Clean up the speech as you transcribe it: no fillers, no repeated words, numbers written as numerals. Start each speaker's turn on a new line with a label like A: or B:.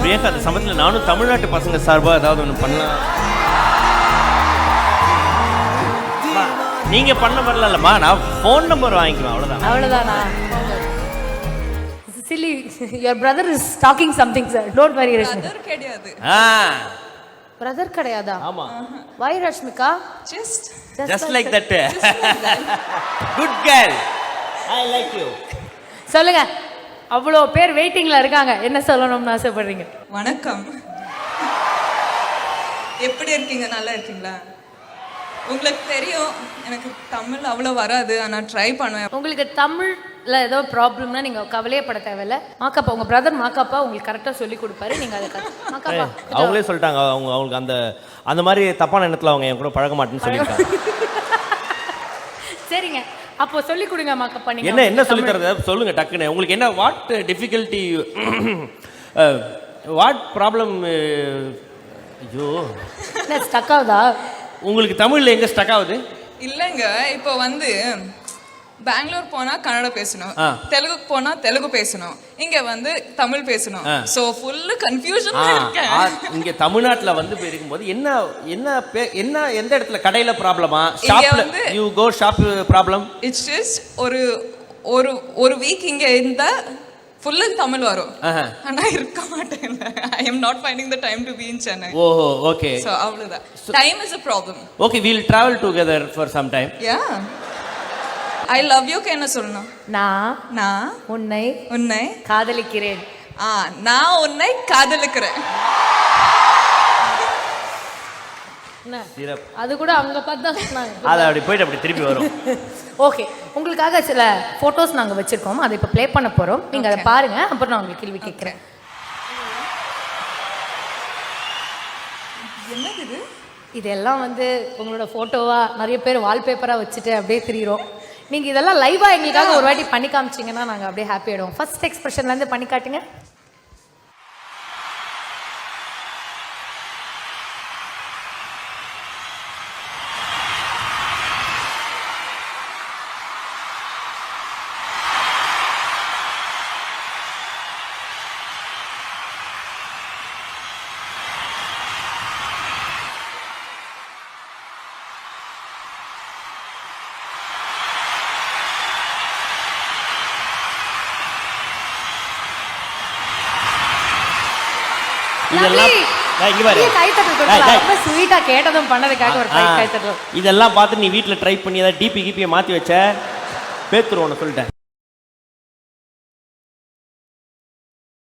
A: பிரியங்கா, அந்த சமயத்தில் நானும் தமிழ்நாட்டு பசங்க சார்பாக ஏதாவது ஒன்று பண்ணலாம். நீங்க பண்ண வரலம்மா, நான் ஃபோன் நம்பர் வாங்கிக்குவேன், அவ்வளவுதான்.
B: அவ்வளவுதானா? Silly, your brother is talking something, sir. Don't worry, Rashmika.
C: Brother கிடையாது.
B: Brother கிடையாதா?
A: ஆமா.
B: Why, Rashmika?
A: Just like that. Good girl. I like you.
B: சொல்லுங்க. அவ்வளோ பேர் வெயிட்டிங்ல இருக்காங்க. என்ன சொல்லணும்னு ஆசைப்படுறீங்க?
C: வணக்கம். எப்படி இருக்கீங்க? நல்லா இருக்கீங்களா? உங்களுக்கு தெரியும் எனக்கு தமிழ் அவ்வளோ வராது, ஆனால் ட்ரை பண்ணுவேன்.
B: உங்களுக்கு தமிழ்ல ஏதோ ப்ராப்ளம்னா நீங்க கவலையே பட தேவையில்ல. மாக்கப்பா, உங்க பிரதர் மாக்கப்பா உங்களுக்கு கரெக்டாக சொல்லி கொடுப்பாரு. நீங்க அதை மாக்கப்பா
A: அவங்களே சொல்லிட்டாங்க, அவங்களுக்கு அந்த மாதிரி தப்பான எண்ணத்தில் அவங்க என் கூட பழக மாட்டேன்னு சொல்லியிருக்காங்க.
B: சரிங்க, அப்போ சொல்லி கொடுங்க மாக்கப்பா. நீங்க
A: என்ன சொல்லி தரது சொல்லுங்க டக்குன்னு. உங்களுக்கு என்ன வாட் டிஃபிகல்ட்டி, வாட் ப்ராப்ளம்? ஐயோ,
B: ஸ்டக் ஆகுதா
A: உங்களுக்கு தமிழ்ல எங்க ஸ்டக் ஆகுது?
C: இல்லைங்க, இப்போ வந்து பெங்களூர் போனா கன்னடம் பேசணும், தெலுங்கு போனா தெலுங்கு பேசணும், இங்க வந்து தமிழ் பேசணும். சோ ஃபுல் கன்ஃபியூஷன்ல இருக்கேன்.
A: இங்க தமிழ்நாட்டுல வந்து இருக்கும்போது என்ன என்ன எந்த இடத்துல கடையில ப்ராப்ளமா, ஷாப்ல you go shop problem?
C: It's just ஒரு வீக் இங்க இந்த ஃபுல்லா தமிழ் வரும், ஆனா இருக்க மாட்டேன். I am not finding the time to be in Chennai.
A: ஓஹோ, ஓகே.
C: So அவ்வளவுதான். Time is a problem.
A: Okay, we'll travel together for some time.
C: Yeah. I love you க்கு என்ன சொல்லணும்? நான் உன்னை
B: காதலிக்கிறேன்.
C: நான் உன்னை காதலிக்கிறேன்.
B: அது கூட அவங்க பார்த்து தான் சொன்னாங்க.
A: அது அப்படி போயிட்டு அப்படி திருப்பி வரும்.
B: ஓகே, உங்களுக்காக சில போட்டோஸ் நாங்கள் வச்சிருக்கோம், அதை இப்போ ப்ளே பண்ண போகிறோம். நீங்கள் அதை பாருங்க, அப்புறம் நான் உங்களுக்கு கேள்வி கேட்குறேன்.
C: என்னது இது?
B: இதெல்லாம் வந்து உங்களோட ஃபோட்டோவாக நிறைய பேர் வால்பேப்பராக வச்சுட்டு அப்படியே திரியிறோம். நீங்கள் இதெல்லாம் லைவாக எங்களுக்காக ஒரு வாட்டி பண்ணி காமிச்சிங்கன்னா நாங்கள் அப்படியே ஹாப்பி ஆகிடுவோம். ஃபர்ஸ்ட் எக்ஸ்பிரஷன்லேருந்து பண்ணி காட்டுங்க.
A: இதெல்லாம் பார்த்து நீ வீட்டில் ட்ரை பண்ணி ஏதாவது டிபி கிபியை மாற்றி வச்ச பேத்துருவோன்னு சொல்லிட்டேன்.